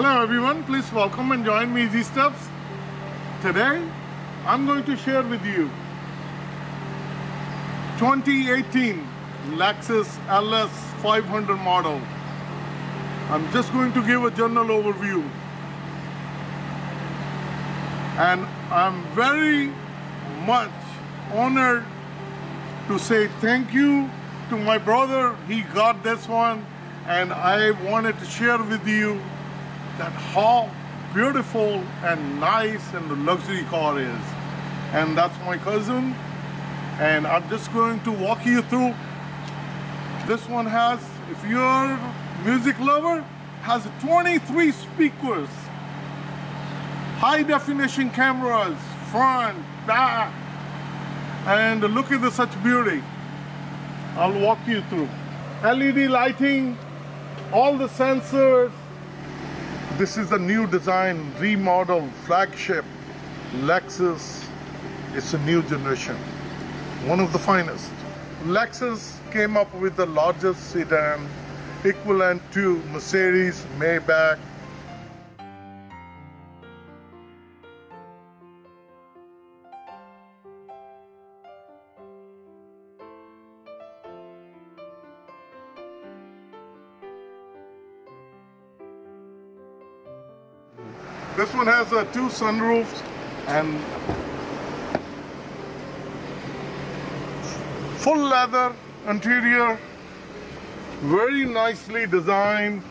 Hello everyone, please welcome and join me Easy Steps. Today I'm going to share with you 2018 Lexus LS 500 model. I'm just going to give a general overview, and I'm very much honored to say thank you to my brother. He got this one, and I wanted to share with you that how beautiful and nice and the luxury car is. And that's my cousin, and I'm just going to walk you through. This one has, if you're a music lover, has 23 speakers, high definition cameras, front, back, and look at such beauty. I'll walk you through. LED lighting, all the sensors. This is the new design, remodeled flagship Lexus. It's a new generation, one of the finest. Lexus came up with the largest sedan, equivalent to Mercedes, Maybach. This one has 2 sunroofs and full leather interior, very nicely designed.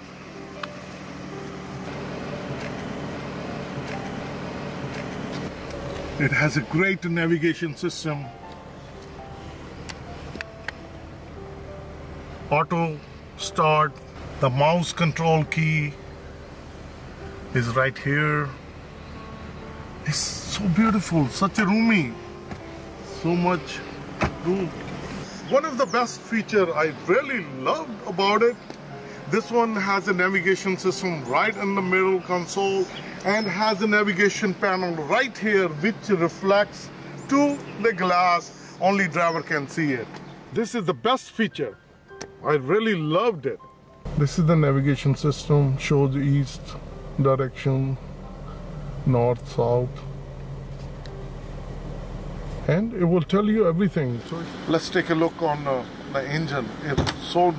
It has a great navigation system, auto start, the mouse control key is right here. It's so beautiful, such a roomy, so much room. One of the best features I really loved about it, this one has a navigation system right in the middle console and has a navigation panel right here which reflects to the glass. Only driver can see it. This is the best feature. I really loved it. This is the navigation system, shows east direction, north, south, and it will tell you everything. So let's take a look on the engine. It's so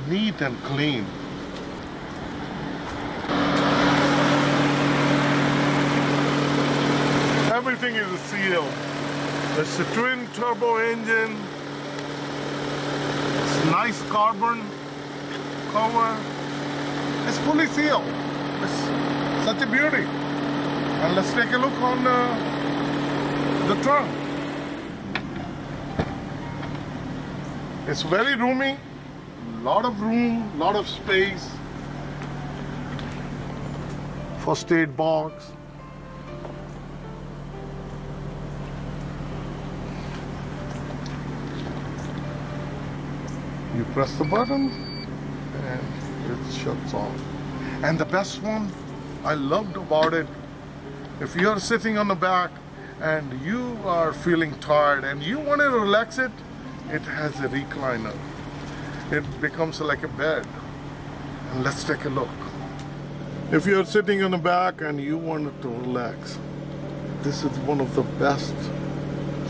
neat and clean. Everything is sealed. It's a twin turbo engine. It's nice carbon cover. It's fully sealed. It's such a beauty. And let's take a look on the trunk. It's very roomy, lot of room, lot of space. First aid box. You press the button and it shuts off. And the best one I loved about it, if you're sitting on the back and you are feeling tired and you want to relax it, it has a recliner. It becomes like a bed. And let's take a look. If you're sitting on the back and you want to relax, this is one of the best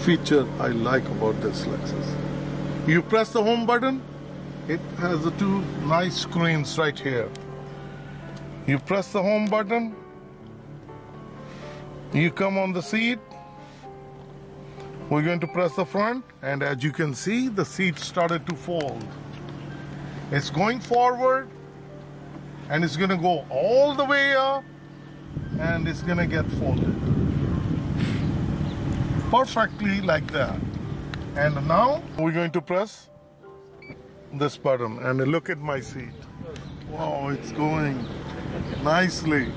features I like about this Lexus. You press the home button, it has the 2 nice screens right here. You press the home button, you come on the seat, we're going to press the front, and as you can see, the seat started to fold. It's going forward, and it's going to go all the way up, and it's going to get folded. Perfectly like that. And now, we're going to press this button, and look at my seat. Wow, it's going nicely.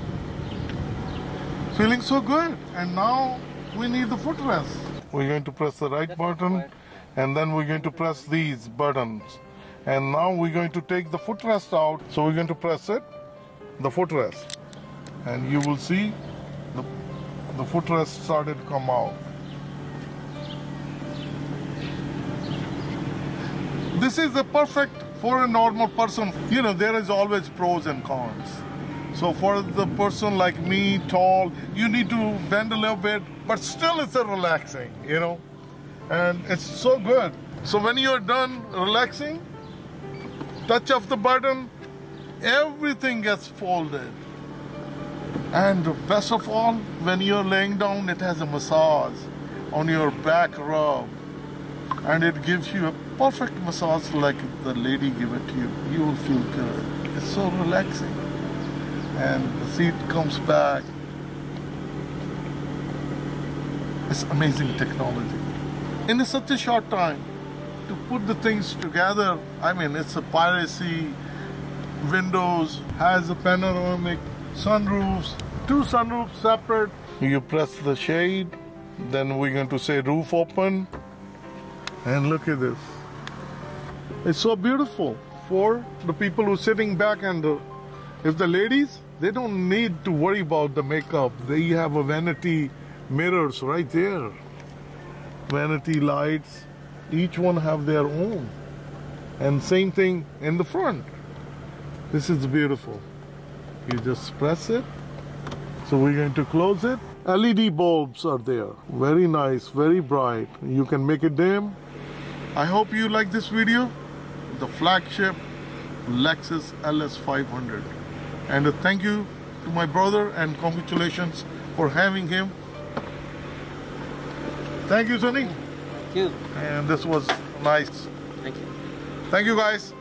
Feeling so good. And now we need the footrest. We're going to press the right button, and then we're going to press these buttons. And now we're going to take the footrest out. So we're going to press it, the footrest. And you will see the footrest started to come out. This is the perfect for a normal person. You know, there is always pros and cons. So for the person like me, tall, you need to bend a little bit, but still it's a relaxing, you know, and it's so good. So when you're done relaxing, touch of the button, everything gets folded. And best of all, when you're laying down, it has a massage on your back rub, and it gives you a perfect massage like the lady gave it to you. You will feel good. It's so relaxing. And the seat comes back. It's amazing technology. In such a short time, to put the things together, I mean, it's a piracy, windows, has a panoramic, sunroofs, 2 sunroofs separate. You press the shade, then we're going to say roof open. And look at this. It's so beautiful for the people who are sitting back, and if the ladies, they don't need to worry about the makeup. They have a vanity mirrors right there. Vanity lights, each one have their own. And same thing in the front. This is beautiful. You just press it. So we're going to close it. LED bulbs are there. Very nice, very bright. You can make it dim. I hope you like this video. The flagship Lexus LS500. And thank you to my brother, and congratulations for having him. Thank you, Sonny. Thank you. And this was nice. Thank you. Thank you, guys.